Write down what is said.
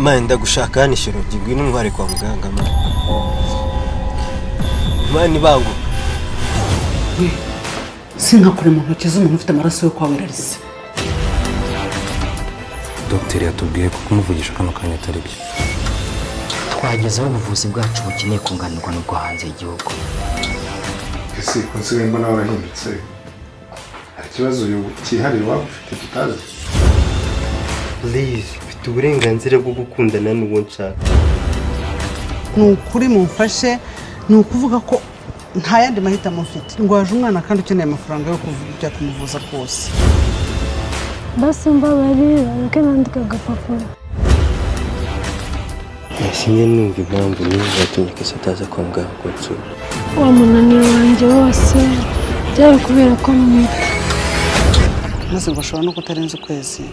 Mani ndagushaka hano ishoro ngwino ntware kwa muganga mani bangu. Sinkakure mu ntoki z'umuntu ufite amaraso yo kwa Werarise. Dr. yatubwiye ko kumuvugisha kano kanya atari byo. Twagezeho ubuvuzi bwacu bukeneye kunganirwa n'ubwo hanze y'igihugu. Ese konsibe mbona warahindutse. Hari ikibazo cyihariye waba ufite tutazi? Please, mfite uburenganzira bwo gukundana n'uwo nshaka. Nukuri mumfashe, nukuvuga ko nta yandi mahitamo mfite. Ngwaje umwana kandi ukeneye amafaranga yo kujya kumuvuza rwose. Basi mbabarira reka nandika agapapuro. Sinye numva impamvu niba yatumye kese ataza kwa muganga kunsura. Wa munaniro wanjye wose byari kubera ko mwita. Maze ngo ashobora no kutarenza ukwezi.